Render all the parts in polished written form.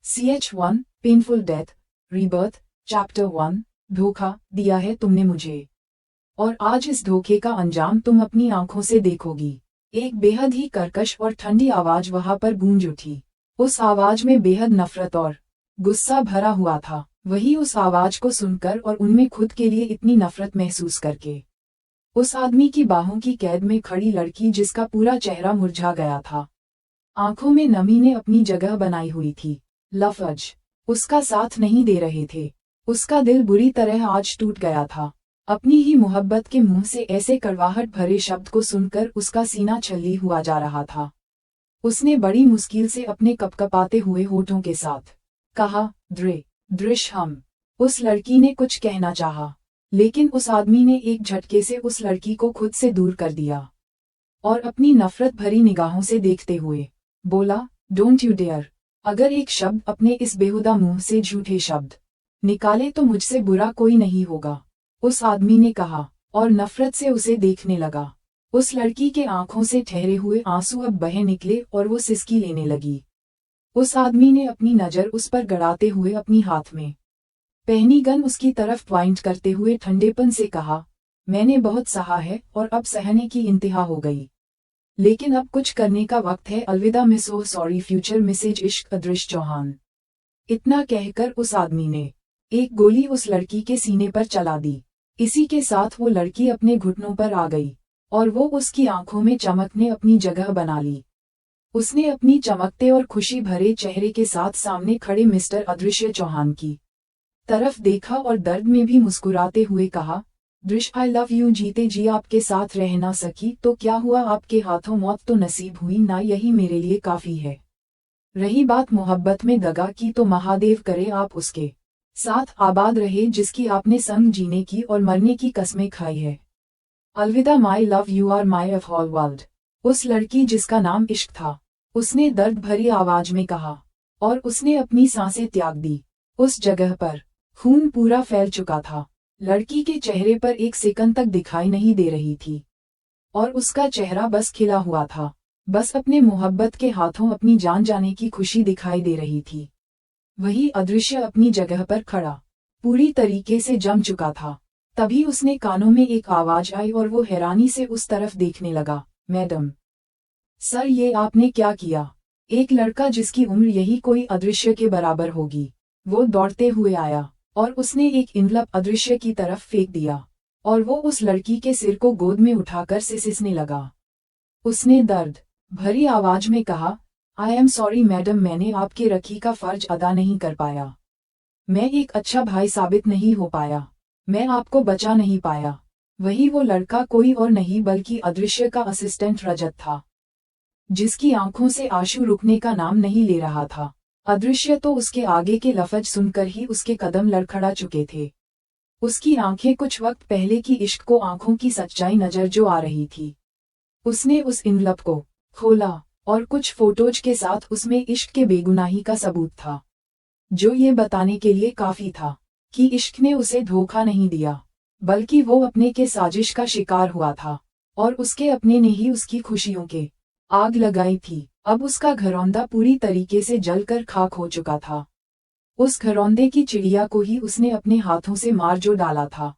CH1 painful death rebirth chapter 1 धोखा दिया है तुमने मुझे, और आज इस धोखे का अंजाम तुम अपनी आंखों से देखोगी। एक बेहद ही कर्कश और ठंडी आवाज वहां पर गूंज उठी। उस आवाज में बेहद नफरत और गुस्सा भरा हुआ था। वही उस आवाज को सुनकर और उनमें खुद के लिए इतनी नफरत महसूस करके उस आदमी की बाहों की कैद में खड़ी लड़की जिसका पूरा चेहरा मुरझा गया था, आंखों में नमी ने अपनी जगह बनाई हुई थी। लफ्ज उसका साथ नहीं दे रहे थे। उसका दिल बुरी तरह आज टूट गया था। अपनी ही मोहब्बत के मुंह से ऐसे कड़वाहट भरे शब्द को सुनकर उसका सीना छल्ली हुआ जा रहा था। उसने बड़ी मुश्किल से अपने कपकपाते हुए होठों के साथ कहा, दृश्य हम। उस लड़की ने कुछ कहना चाहा, लेकिन उस आदमी ने एक झटके से उस लड़की को खुद से दूर कर दिया और अपनी नफरत भरी निगाहों से देखते हुए बोला, डोंट यू डेयर। अगर एक शब्द अपने इस बेहुदा मुंह से झूठे शब्द निकाले तो मुझसे बुरा कोई नहीं होगा, उस आदमी ने कहा और नफरत से उसे देखने लगा। उस लड़की के आंखों से ठहरे हुए आंसू अब बहे निकले और वो सिसकी लेने लगी। उस आदमी ने अपनी नजर उस पर गड़ाते हुए अपनी हाथ में पहनी गन उसकी तरफ पॉइंट करते हुए ठंडेपन से कहा, मैंने बहुत सहा है और अब सहने की इंतहा हो गई, लेकिन अब कुछ करने का वक्त है। अलविदा miss, oh sorry future Mrs इश्क अदृश्य चौहान। इतना कहकर उस आदमी ने एक गोली उस लड़की के सीने पर चला दी। इसी के साथ वो लड़की अपने घुटनों पर आ गई और वो उसकी आंखों में चमक ने अपनी जगह बना ली। उसने अपनी चमकते और खुशी भरे चेहरे के साथ सामने खड़े मिस्टर अदृश्य चौहान की तरफ देखा और दर्द में भी मुस्कुराते हुए कहा, दृश्य आई लव यू। जीते जी आपके साथ रह ना सकी तो क्या हुआ, आपके हाथों मौत तो नसीब हुई ना, यही मेरे लिए काफी है। रही बात मोहब्बत में दगा की तो महादेव करे आप उसके साथ आबाद रहे जिसकी आपने संग जीने की और मरने की कस्में खाई है। अलविदा my love, you are my of all world. उस लड़की जिसका नाम इश्क था, उसने दर्द भरी आवाज में कहा और उसने अपनी सांसें त्याग दी। उस जगह पर खून पूरा फैल चुका था। लड़की के चेहरे पर एक सेकंड तक दिखाई नहीं दे रही थी और उसका चेहरा बस खिला हुआ था। बस अपने मोहब्बत के हाथों अपनी जान जाने की खुशी दिखाई दे रही थी। वही अदृश्य अपनी जगह पर खड़ा पूरी तरीके से जम चुका था। तभी उसने कानों में एक आवाज आई और वो हैरानी से उस तरफ देखने लगा। मैडम सर, ये आपने क्या किया? एक लड़का जिसकी उम्र यही कोई अदृश्य के बराबर होगी, वो दौड़ते हुए आया और उसने एक इनवलप अदृश्य की तरफ फेंक दिया और वो उस लड़की के सिर को गोद में उठाकर सिसने लगा। उसने दर्द भरी आवाज में कहा, आई एम सॉरी मैडम, मैंने आपके रखी का फर्ज अदा नहीं कर पाया। मैं एक अच्छा भाई साबित नहीं हो पाया। मैं आपको बचा नहीं पाया। वही वो लड़का कोई और नहीं बल्कि अदृश्य का असिस्टेंट रजत था, जिसकी आंखों से आंसू रुकने का नाम नहीं ले रहा था। अदृश्य तो उसके आगे के लफ्ज सुनकर ही उसके कदम लड़खड़ा चुके थे। उसकी आंखें कुछ वक्त पहले की इश्क को आंखों की सच्चाई नजर जो आ रही थी। उसने उस इनवलप को खोला और कुछ फोटोज के साथ उसमें इश्क के बेगुनाही का सबूत था, जो ये बताने के लिए काफी था कि इश्क ने उसे धोखा नहीं दिया, बल्कि वो अपने के साजिश का शिकार हुआ था और उसके अपने ने ही उसकी खुशियों के आग लगाई थी। अब उसका घरौंदा पूरी तरीके से जलकर खाक हो चुका था। उस घरौंदे की चिड़िया को ही उसने अपने हाथों से मार जो डाला था।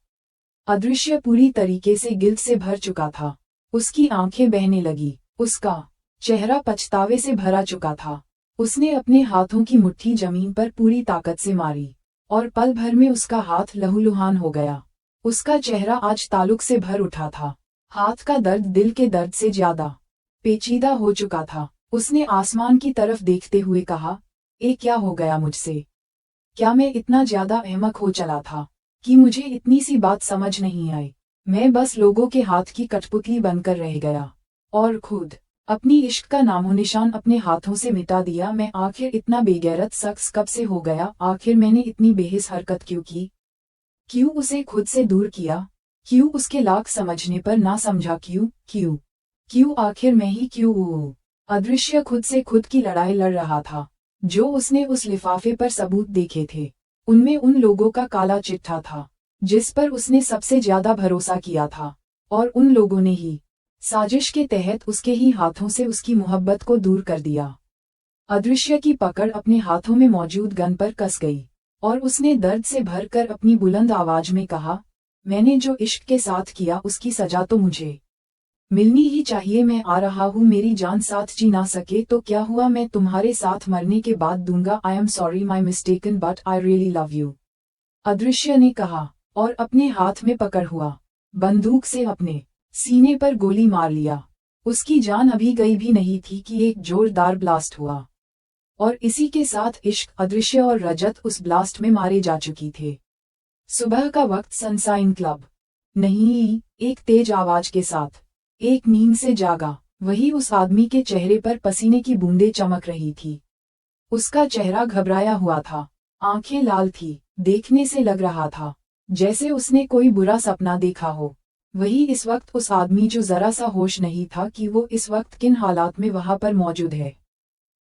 अदृश्य पूरी तरीके से गिल्ट से भर चुका था। उसकी आंखें बहने लगी। उसका चेहरा पछतावे से भरा चुका था। उसने अपने हाथों की मुट्ठी जमीन पर पूरी ताकत से मारी और पल भर में उसका हाथ लहूलुहान हो गया। उसका चेहरा आज ताल्लुक से भर उठा था। हाथ का दर्द दिल के दर्द से ज्यादा पेचीदा हो चुका था। उसने आसमान की तरफ देखते हुए कहा, ए क्या हो गया मुझसे? क्या मैं इतना ज्यादा अहमक हो चला था कि मुझे इतनी सी बात समझ नहीं आई? मैं बस लोगों के हाथ की कठपुतली बनकर रह गया और खुद अपनी इश्क का नामोनिशान अपने हाथों से मिटा दिया। मैं आखिर इतना बेगैरत शख्स कब से हो गया? आखिर मैंने इतनी बेहिस हरकत क्यों की? क्यों उसे खुद से दूर किया? क्यों उसके लाख समझने पर ना समझा? क्यों आखिर मैं ही क्यों? अदृश्य खुद से खुद की लड़ाई लड़ रहा था। जो उसने उस लिफाफे पर सबूत देखे थे, उनमें उन लोगों का काला चिट्ठा था जिस पर उसने सबसे ज्यादा भरोसा किया था, और उन लोगों ने ही साजिश के तहत उसके ही हाथों से उसकी मोहब्बत को दूर कर दिया। अदृश्य की पकड़ अपने हाथों में मौजूद गन पर कस गई और उसने दर्द से भरकर अपनी बुलंद आवाज में कहा, मैंने जो इश्क के साथ किया उसकी सजा तो मुझे मिलनी ही चाहिए। मैं आ रहा हूँ, मेरी जान साथ जी ना सके तो क्या हुआ, मैं तुम्हारे साथ मरने के बाद दूंगा। I am sorry my mistaken but I really love you, अदृश्य ने कहा और अपने हाथ में पकड़ हुआ बंदूक से अपने सीने पर गोली मार लिया। उसकी जान अभी गई भी नहीं थी कि एक जोरदार ब्लास्ट हुआ और इसी के साथ इश्क, अदृश्य और रजत उस ब्लास्ट में मारे जा चुकी थे। सुबह का वक्त सनशाइन क्लब नहीं, एक तेज आवाज के साथ एक नींद से जागा वही उस आदमी के चेहरे पर पसीने की बूंदें चमक रही थी। उसका चेहरा घबराया हुआ था, आंखें लाल थी, देखने से लग रहा था जैसे उसने कोई बुरा सपना देखा हो। वही इस वक्त उस आदमी जो जरा सा होश नहीं था कि वो इस वक्त किन हालात में वहां पर मौजूद है।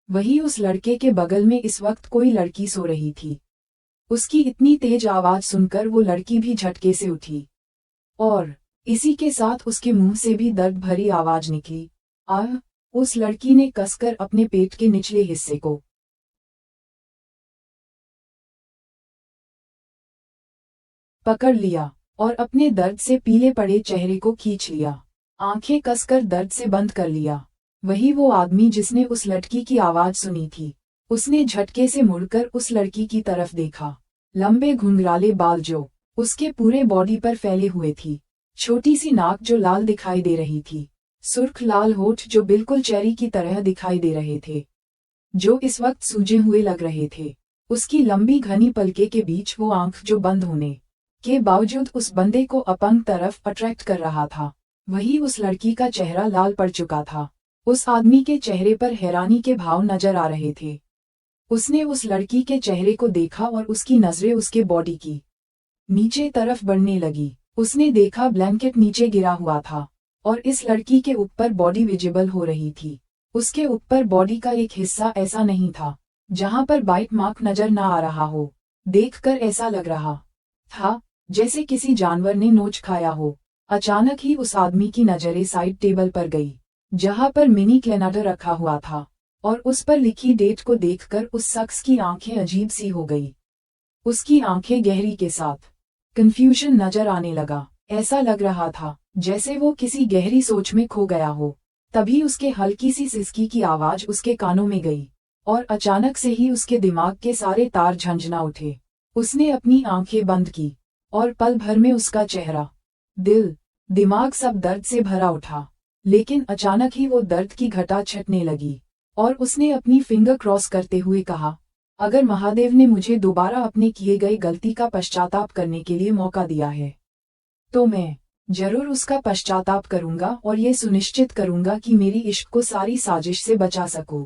वही उस लड़के के बगल में इस वक्त कोई लड़की सो रही थी। उसकी इतनी तेज आवाज सुनकर वो लड़की भी झटके से उठी और इसी के साथ उसके मुंह से भी दर्द भरी आवाज निकली। आह! उस लड़की ने कसकर अपने पेट के निचले हिस्से को पकड़ लिया और अपने दर्द से पीले पड़े चेहरे को खींच लिया, आंखें कसकर दर्द से बंद कर लिया। वही वो आदमी जिसने उस लड़की की आवाज सुनी थी। उसने झटके से मुड़कर उस लड़की की तरफ देखा। लंबे घुंघराले बाल जो उसके पूरे बॉडी पर फैले हुए थी, छोटी सी नाक जो लाल दिखाई दे रही थी, सुर्ख लाल होठ जो बिल्कुल चेरी की तरह दिखाई दे रहे थे, जो इस वक्त सूजे हुए लग रहे थे। उसकी लंबी घनी पलके के बीच वो आंख जो बंद होने के बावजूद उस बंदे को अपंग तरफ अट्रैक्ट कर रहा था। वही उस लड़की का चेहरा लाल पड़ चुका था। उस आदमी के चेहरे पर हैरानी के भाव नजर आ रहे थे। उसने उस लड़की के चेहरे को देखा और उसकी नजरें उसके बॉडी की नीचे तरफ बढ़ने लगी। उसने देखा ब्लैंकेट नीचे गिरा हुआ था और इस लड़की के ऊपर बॉडी विजिबल हो रही थी। उसके ऊपर बॉडी का एक हिस्सा ऐसा नहीं था जहां पर बाइट मार्क नजर ना आ रहा हो। देखकर ऐसा लग रहा था जैसे किसी जानवर ने नोच खाया हो। अचानक ही उस आदमी की नजरें साइड टेबल पर गई जहां पर मिनी कैलेंडर रखा हुआ था और उस पर लिखी डेट को देखकर उस शख्स की आंखें अजीब सी हो गई। उसकी आंखें गहरी के साथ कंफ्यूजन नजर आने लगा। ऐसा लग रहा था जैसे वो किसी गहरी सोच में खो गया हो। तभी उसके हल्की सी सिसकी की आवाज उसके कानों में गई और अचानक से ही उसके दिमाग के सारे तार झंझना उठे। उसने अपनी आंखें बंद की और पल भर में उसका चेहरा, दिल, दिमाग सब दर्द से भरा उठा। लेकिन अचानक ही वो दर्द की घटा छटने लगी और उसने अपनी फिंगर क्रॉस करते हुए कहा, अगर महादेव ने मुझे दोबारा अपने किए गए गलती का पश्चाताप करने के लिए मौका दिया है तो मैं जरूर उसका पश्चाताप करूंगा और ये सुनिश्चित करूंगा कि मेरी इश्क को सारी साजिश से बचा सकूं,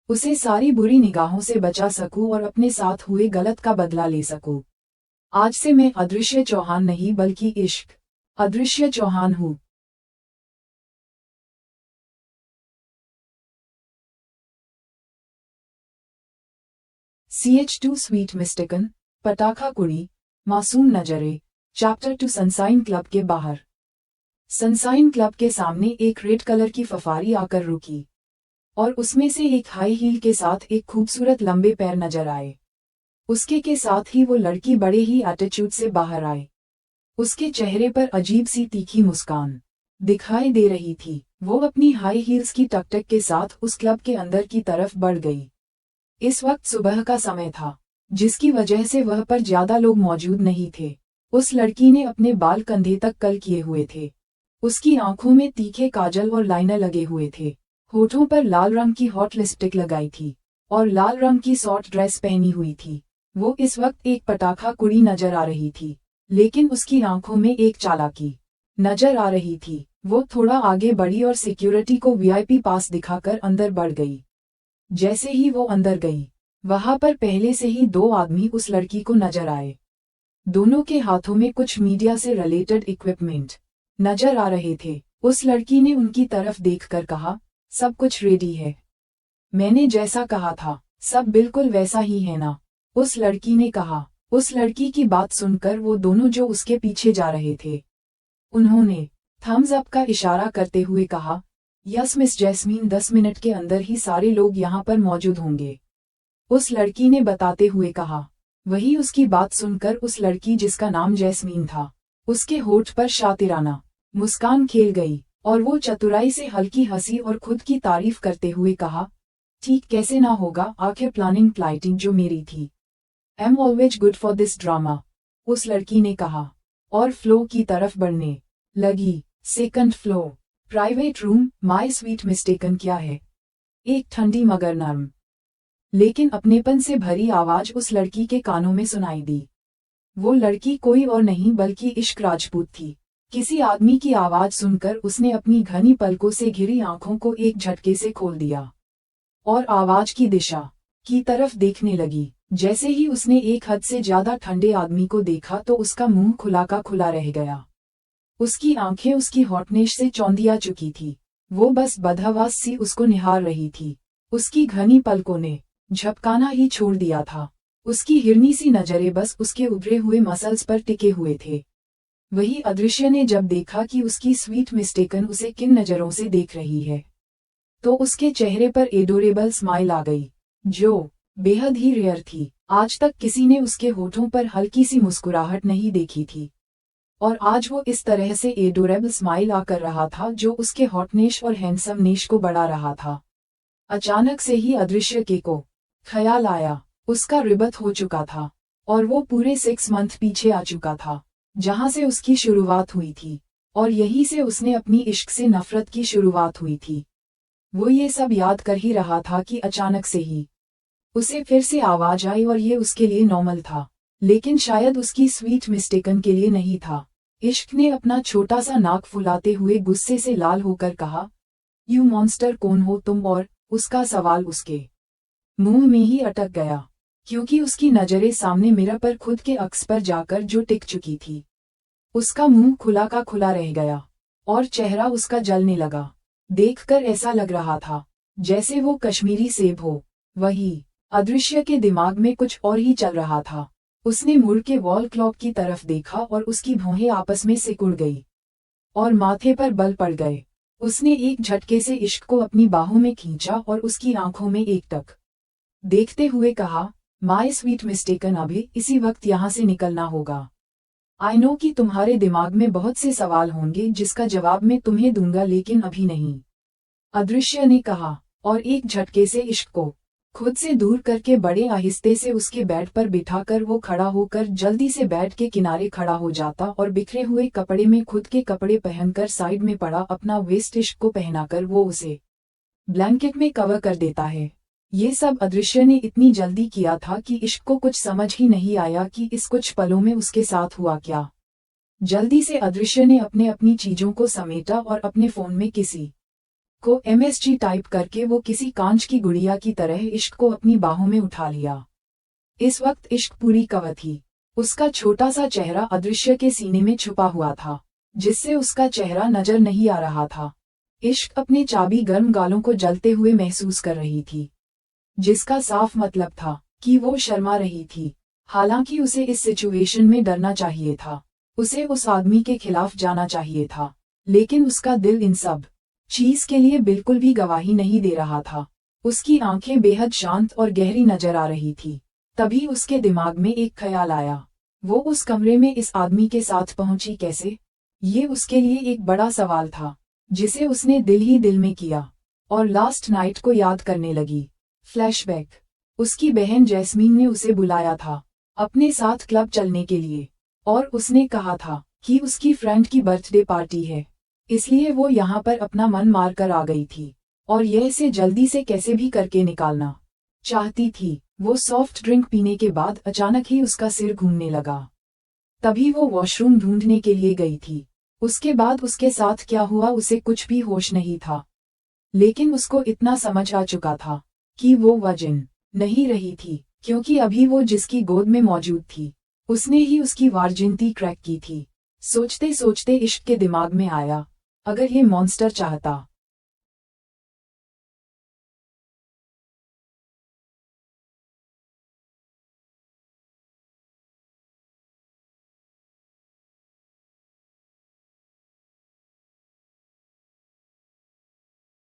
उसे सारी बुरी निगाहों से बचा सकूं और अपने साथ हुए गलत का बदला ले सकूं। आज से मैं अदृश्य चौहान नहीं बल्कि इश्क अदृश्य चौहान हूँ। CH2 स्वीट मिस्टेकन, पटाखा कुड़ी, मासूम नजरे। चैप्टर 2 सनशाइन क्लब के बाहर। सनशाइन क्लब के सामने एक रेड कलर की फफारी आकर रुकी और उसमें से एक हाई हील के साथ एक खूबसूरत लंबे पैर नजर आए। उसके के साथ ही वो लड़की बड़े ही एटीट्यूड से बाहर आए। उसके चेहरे पर अजीब सी तीखी मुस्कान दिखाई दे रही थी। वो अपनी हाई हील्स की टकटक के साथ उस क्लब के अंदर की तरफ बढ़ गई। इस वक्त सुबह का समय था जिसकी वजह से वह पर ज्यादा लोग मौजूद नहीं थे। उस लड़की ने अपने बाल कंधे तक कर्ल किए हुए थे। उसकी आंखों में तीखे काजल और लाइनर लगे हुए थे। होठों पर लाल रंग की हॉट लिपस्टिक लगाई थी और लाल रंग की शॉर्ट ड्रेस पहनी हुई थी। वो इस वक्त एक पटाखा कुड़ी नजर आ रही थी, लेकिन उसकी आंखों में एक चालाकी नजर आ रही थी। वो थोड़ा आगे बढ़ी और सिक्योरिटी को VIP पास दिखाकर अंदर बढ़ गई। जैसे ही वो अंदर गई, वहां पर पहले से ही 2 आदमी उस लड़की को नजर आए। दोनों के हाथों में कुछ मीडिया से रिलेटेड इक्विपमेंट नजर आ रहे थे। उस लड़की ने उनकी तरफ देखकर कहा, सब कुछ रेडी है। मैंने जैसा कहा था सब बिल्कुल वैसा ही है ना? उस लड़की ने कहा। उस लड़की की बात सुनकर वो दोनों जो उसके पीछे जा रहे थे, उन्होंने थम्स अप का इशारा करते हुए कहा, यस मिस जैस्मीन, 10 मिनट के अंदर ही सारे लोग यहाँ पर मौजूद होंगे, उस लड़की ने बताते हुए कहा। वही उसकी बात सुनकर उस लड़की जिसका नाम जैस्मीन था, उसके होठ पर शातिराना मुस्कान खेल गई और वो चतुराई से हल्की हंसी और खुद की तारीफ करते हुए कहा, ठीक कैसे ना होगा, आखिर प्लानिंग प्लाइटिंग जो मेरी थी। Am always good for this drama, उस लड़की ने कहा और फ्लो की तरफ बढ़ने लगी। Second floor, private room, my sweet mistaken, क्या है? एक ठंडी मगर नर्म लेकिन अपनेपन से भरी आवाज उस लड़की के कानों में सुनाई दी। वो लड़की कोई और नहीं बल्कि इश्क राजपूत थी। किसी आदमी की आवाज सुनकर उसने अपनी घनी पलकों से घिरी आंखों को एक झटके से खोल दिया और आवाज की दिशा की तरफ देखने लगी। जैसे ही उसने एक हद से ज्यादा ठंडे आदमी को देखा तो उसका मुंह खुला का खुला रह गया। उसकी आंखें उसकी हॉटनेस से चौंधिया चुकी थी। वो बस बदहवास सी उसको निहार रही थी। उसकी घनी पलकों ने झपकाना ही छोड़ दिया था। उसकी हिरनी सी नजरें बस उसके उभरे हुए मसल्स पर टिके हुए थे। वही अदृश्य ने जब देखा कि उसकी स्वीट मिस्टेकन उसे किन नजरों से देख रही है, तो उसके चेहरे पर एडोरेबल स्माइल आ गई, जो बेहद ही रेयर थी। आज तक किसी ने उसके होठों पर हल्की सी मुस्कुराहट नहीं देखी थी, और आज वो इस तरह से एडोरेबल स्माइल आकर रहा था जो उसके हॉटनेस और हैंडसमनेस को बढ़ा रहा था। अचानक से ही अदृश्य के को ख्याल आया, उसका रिबत हो चुका था और वो पूरे 6 मंथ पीछे आ चुका था, जहां से उसकी शुरुआत हुई थी, और यहीं से उसने अपनी इश्क से नफरत की शुरुआत हुई थी। वो ये सब याद कर ही रहा था कि अचानक से ही उसे फिर से आवाज आई, और ये उसके लिए नॉर्मल था, लेकिन शायद उसकी स्वीट मिस्टेकन के लिए नहीं था। इश्क ने अपना छोटा सा नाक फुलाते हुए गुस्से से लाल होकर कहा, यू मॉन्स्टर, कौन हो तुम? और उसका सवाल उसके मुंह में ही अटक गया, क्योंकि उसकी नजरें सामने मिरर पर खुद के अक्स पर जाकर जो टिक चुकी थी। उसका मुंह खुला का खुला रह गया और चेहरा उसका जलने लगा। देखकर ऐसा लग रहा था जैसे वो कश्मीरी सेब हो। वही अदृश्य के दिमाग में कुछ और ही चल रहा था। उसने मुड़ के वॉल क्लॉक की तरफ देखा और उसकी भौहें आपस में सिकुड़ गई और माथे पर बल पड़ गए। उसने एक झटके से इश्क को अपनी बाहों में खींचा और उसकी आंखों में एकटक देखते हुए कहा, माय स्वीट मिस्टेकन, अभी इसी वक्त यहाँ से निकलना होगा। आई नो कि तुम्हारे दिमाग में बहुत से सवाल होंगे जिसका जवाब मैं तुम्हें दूंगा, लेकिन अभी नहीं, अदृश्य ने कहा, और एक झटके से इश्क को खुद से दूर करके बड़े आहिस्ते से उसके बेड पर बिठाकर वो खड़ा होकर जल्दी से बेड के किनारे खड़ा हो जाता और बिखरे हुए कपड़े में खुद के कपड़े पहनकर साइड में पड़ा अपना वेस्ट इश्क को पहनाकर वो उसे ब्लैंकेट में कवर कर देता है। ये सब अदृश्य ने इतनी जल्दी किया था कि इश्क को कुछ समझ ही नहीं आया कि इस कुछ पलों में उसके साथ हुआ क्या। जल्दी से अदृश्य ने अपने अपनी चीजों को समेटा और अपने फोन में किसी को MSG टाइप करके वो किसी कांच की गुड़िया की तरह इश्क को अपनी बाहों में उठा लिया। इस वक्त इश्क पूरी कवर थी। उसका छोटा सा चेहरा अदृश्य के सीने में छुपा हुआ था, जिससे उसका चेहरा नजर नहीं आ रहा था। इश्क अपने चाबी गर्म गालों को जलते हुए महसूस कर रही थी, जिसका साफ मतलब था कि वो शर्मा रही थी। हालांकि उसे इस सिचुएशन में डरना चाहिए था, उसे उस आदमी के खिलाफ जाना चाहिए था, लेकिन उसका दिल इन सब चीज के लिए बिल्कुल भी गवाही नहीं दे रहा था। उसकी आंखें बेहद शांत और गहरी नजर आ रही थी। तभी उसके दिमाग में एक ख्याल आया, वो उस कमरे में इस आदमी के साथ पहुंची कैसे? ये उसके लिए एक बड़ा सवाल था, जिसे उसने दिल ही दिल में किया और लास्ट नाइट को याद करने लगी। फ्लैशबैक, उसकी बहन जैस्मीन ने उसे बुलाया था अपने साथ क्लब चलने के लिए, और उसने कहा था कि उसकी फ्रेंड की बर्थडे पार्टी है, इसलिए वो यहाँ पर अपना मन मार कर आ गई थी और यह इसे जल्दी से कैसे भी करके निकालना चाहती थी। वो सॉफ्ट ड्रिंक पीने के बाद अचानक ही उसका सिर घूमने लगा। तभी वो वॉशरूम ढूंढने के लिए गई थी। उसके बाद उसके साथ क्या हुआ उसे कुछ भी होश नहीं था, लेकिन उसको इतना समझ आ चुका था कि वो वर्जिन नहीं रही थी, क्योंकि अभी वो जिसकी गोद में मौजूद थी उसने ही उसकी वर्जिनिटी क्रैक की थी। सोचते सोचते इश्क के दिमाग में आया, अगर ये मॉन्स्टर चाहता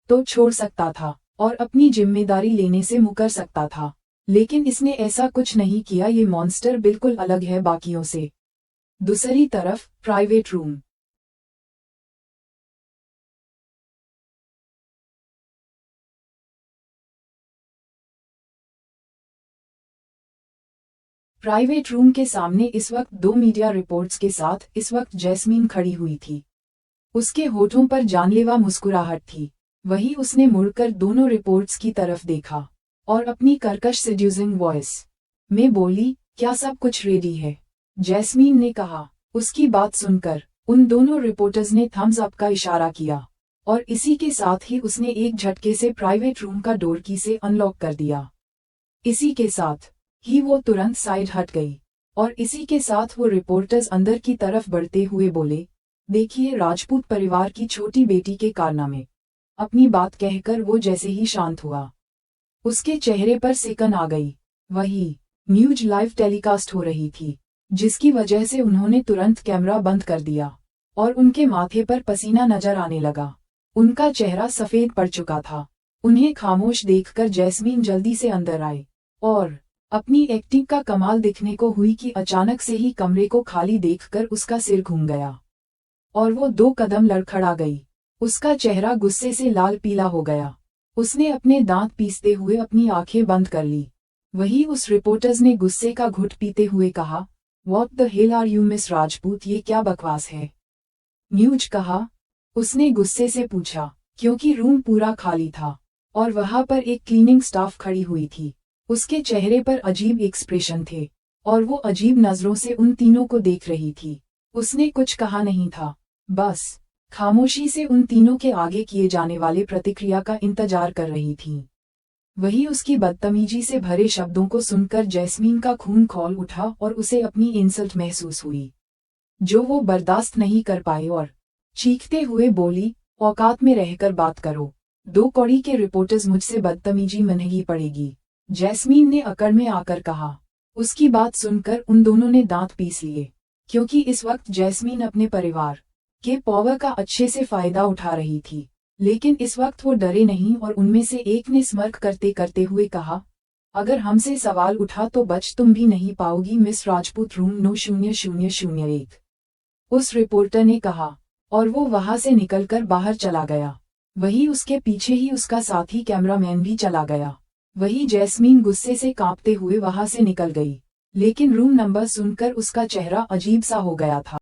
तो छोड़ सकता था और अपनी जिम्मेदारी लेने से मुकर सकता था, लेकिन इसने ऐसा कुछ नहीं किया। ये मॉन्स्टर बिल्कुल अलग है बाकियों से। दूसरी तरफ प्राइवेट रूम। प्राइवेट रूम के सामने इस वक्त 2 मीडिया रिपोर्ट्स के साथ इस वक्त जैस्मीन खड़ी हुई थी। उसके होठों पर जानलेवा मुस्कुराहट थी। वही उसने मुड़कर दोनों रिपोर्ट्स की तरफ देखा और अपनी कर्कश सेड्यूसिंग वॉइस में बोली, क्या सब कुछ रेडी है? जैस्मीन ने कहा। उसकी बात सुनकर उन दोनों रिपोर्टर्स ने थम्स अप का इशारा किया और इसी के साथ ही उसने एक झटके से प्राइवेट रूम का डोर की से अनलॉक कर दिया। इसी के साथ ही वो तुरंत साइड हट गई और इसी के साथ वो रिपोर्टर्स अंदर की तरफ बढ़ते हुए बोले, देखिए राजपूत परिवार की छोटी बेटी के कारनामे। अपनी बात कहकर वो जैसे ही शांत हुआ, उसके चेहरे पर सिकन आ गई। वही न्यूज लाइव टेलीकास्ट हो रही थी, जिसकी वजह से उन्होंने तुरंत कैमरा बंद कर दिया और उनके माथे पर पसीना नजर आने लगा। उनका चेहरा सफेद पड़ चुका था। उन्हें खामोश देखकर जैस्मीन जल्दी से अंदर आए और अपनी एक्टिंग का कमाल दिखने को हुई कि अचानक से ही कमरे को खाली देखकर उसका सिर घूम गया और वो 2 कदम लड़खड़ा गई। उसका चेहरा गुस्से से लाल पीला हो गया। उसने अपने दांत पीसते हुए अपनी आंखें बंद कर ली। वही उस रिपोर्टर्स ने गुस्से का घुट पीते हुए कहा, what the hell are you miss Rajput, ये क्या बकवास है? न्यूज कहा। उसने गुस्से से पूछा, क्योंकि रूम पूरा खाली था और वहां पर एक क्लीनिंग स्टाफ खड़ी हुई थी। उसके चेहरे पर अजीब एक्सप्रेशन थे और वो अजीब नजरों से उन तीनों को देख रही थी। उसने कुछ कहा नहीं था, बस खामोशी से उन तीनों के आगे किए जाने वाले प्रतिक्रिया का इंतजार कर रही थी। वही उसकी बदतमीजी से भरे शब्दों को सुनकर जैस्मीन का खून खौल उठा और उसे अपनी इंसल्ट महसूस हुई, जो वो बर्दाश्त नहीं कर पाई और चीखते हुए बोली, औकात में रहकर बात करो। 2 कौड़ी के रिपोर्टर्स मुझसे बदतमीजी महंगी पड़ेगी, जैस्मीन ने अकड़ में आकर कहा। उसकी बात सुनकर उन दोनों ने दांत पीस लिए, क्योंकि इस वक्त जैस्मीन अपने परिवार के पावर का अच्छे से फायदा उठा रही थी। लेकिन इस वक्त वो डरे नहीं और उनमें से एक ने स्मर्क करते करते हुए कहा, अगर हमसे सवाल उठा तो बच तुम भी नहीं पाओगी मिस राजपूत, रूम 90001। उस रिपोर्टर ने कहा और वो वहां से निकलकर बाहर चला गया। वही उसके पीछे ही उसका साथी कैमरामैन भी चला गया। वही जैस्मीन गुस्से से कांपते हुए वहां से निकल गई, लेकिन रूम नंबर सुनकर उसका चेहरा अजीब सा हो गया था।